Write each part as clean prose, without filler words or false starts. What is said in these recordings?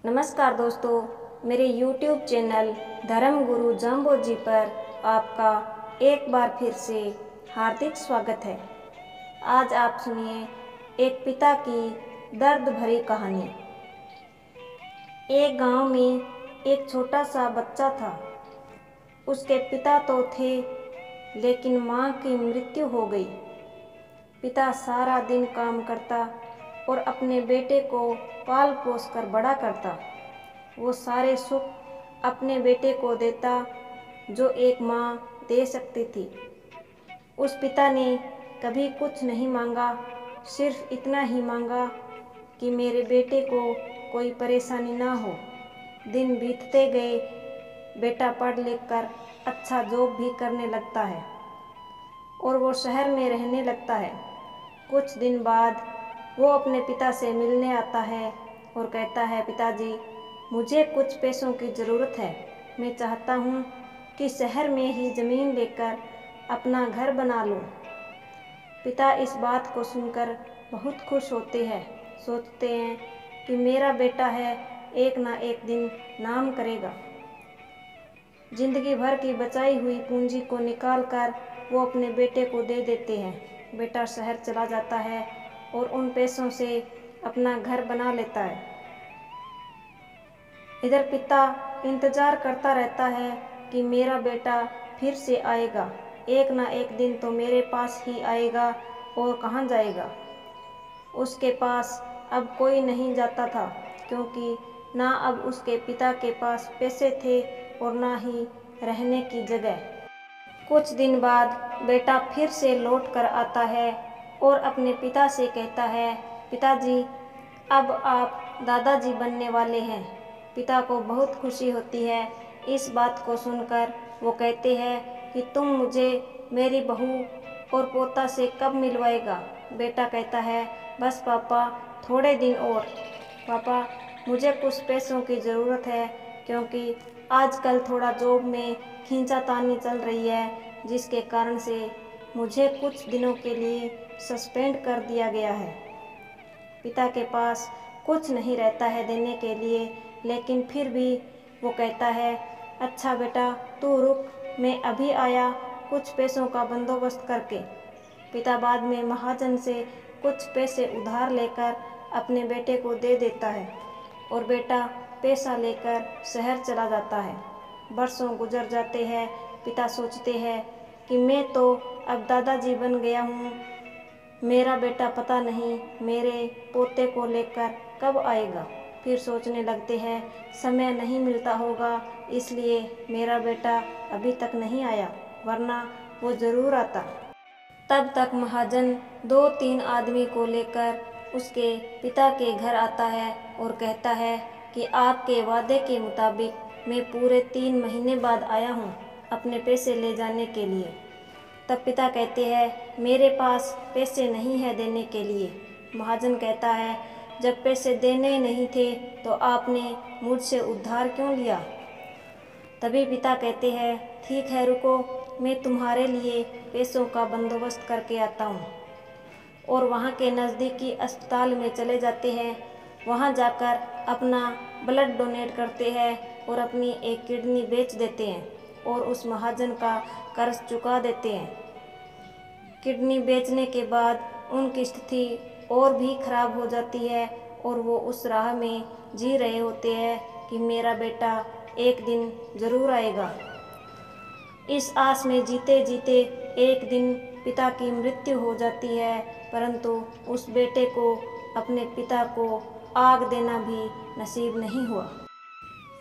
नमस्कार दोस्तों, मेरे YouTube चैनल धर्म गुरु जाम्बो जी पर आपका एक बार फिर से हार्दिक स्वागत है। आज आप सुनिए एक पिता की दर्द भरी कहानी। एक गांव में एक छोटा सा बच्चा था। उसके पिता तो थे, लेकिन मां की मृत्यु हो गई। पिता सारा दिन काम करता और अपने बेटे को पाल पोस कर बड़ा करता। वो सारे सुख अपने बेटे को देता जो एक माँ दे सकती थी। उस पिता ने कभी कुछ नहीं मांगा, सिर्फ इतना ही मांगा कि मेरे बेटे को कोई परेशानी ना हो। दिन बीतते गए, बेटा पढ़ लिख कर अच्छा जॉब भी करने लगता है और वो शहर में रहने लगता है। कुछ दिन बाद वो अपने पिता से मिलने आता है और कहता है, पिताजी, मुझे कुछ पैसों की ज़रूरत है। मैं चाहता हूँ कि शहर में ही ज़मीन लेकर अपना घर बना लूँ। पिता इस बात को सुनकर बहुत खुश होते हैं। सोचते हैं कि मेरा बेटा है, एक ना एक दिन नाम करेगा। जिंदगी भर की बचाई हुई पूंजी को निकाल कर वो अपने बेटे को दे देते हैं। बेटा शहर चला जाता है और उन पैसों से अपना घर बना लेता है। इधर पिता इंतज़ार करता रहता है कि मेरा बेटा फिर से आएगा, एक ना एक दिन तो मेरे पास ही आएगा और कहाँ जाएगा। उसके पास अब कोई नहीं जाता था, क्योंकि ना अब उसके पिता के पास पैसे थे और ना ही रहने की जगह। कुछ दिन बाद बेटा फिर से लौट कर आता है और अपने पिता से कहता है, पिताजी, अब आप दादाजी बनने वाले हैं। पिता को बहुत खुशी होती है। इस बात को सुनकर वो कहते हैं कि तुम मुझे मेरी बहू और पोता से कब मिलवाएगा। बेटा कहता है, बस पापा, थोड़े दिन और। पापा, मुझे कुछ पैसों की ज़रूरत है, क्योंकि आजकल थोड़ा जॉब में खींचातानी चल रही है, जिसके कारण से मुझे कुछ दिनों के लिए सस्पेंड कर दिया गया है। पिता के पास कुछ नहीं रहता है देने के लिए, लेकिन फिर भी वो कहता है, अच्छा बेटा, तू रुक, मैं अभी आया कुछ पैसों का बंदोबस्त करके। पिता बाद में महाजन से कुछ पैसे उधार लेकर अपने बेटे को दे देता है और बेटा पैसा लेकर शहर चला जाता है। बरसों गुजर जाते हैं। पिता सोचते हैं कि मैं तो अब दादाजी बन गया हूँ, मेरा बेटा पता नहीं मेरे पोते को लेकर कब आएगा। फिर सोचने लगते हैं, समय नहीं मिलता होगा, इसलिए मेरा बेटा अभी तक नहीं आया, वरना वो ज़रूर आता। तब तक महाजन 2-3 आदमी को लेकर उसके पिता के घर आता है और कहता है कि आपके वादे के मुताबिक मैं पूरे 3 महीने बाद आया हूँ अपने पैसे ले जाने के लिए। तब पिता कहते हैं, मेरे पास पैसे नहीं है देने के लिए। महाजन कहता है, जब पैसे देने नहीं थे तो आपने मुझसे उधार क्यों लिया। तभी पिता कहते हैं, ठीक है, रुको, मैं तुम्हारे लिए पैसों का बंदोबस्त करके आता हूँ। और वहाँ के नज़दीकी अस्पताल में चले जाते हैं। वहाँ जाकर अपना ब्लड डोनेट करते हैं और अपनी एक किडनी बेच देते हैं और उस महाजन का कर्ज चुका देते हैं। किडनी बेचने के बाद उनकी स्थिति और भी खराब हो जाती है और वो उस राह में जी रहे होते हैं कि मेरा बेटा एक दिन ज़रूर आएगा। इस आस में जीते जीते एक दिन पिता की मृत्यु हो जाती है, परंतु उस बेटे को अपने पिता को आग देना भी नसीब नहीं हुआ।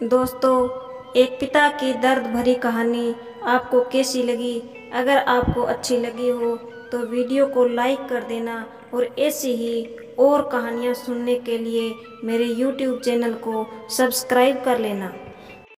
दोस्तों, एक पिता की दर्द भरी कहानी आपको कैसी लगी? अगर आपको अच्छी लगी हो तो वीडियो को लाइक कर देना और ऐसी ही और कहानियाँ सुनने के लिए मेरे YouTube चैनल को सब्सक्राइब कर लेना।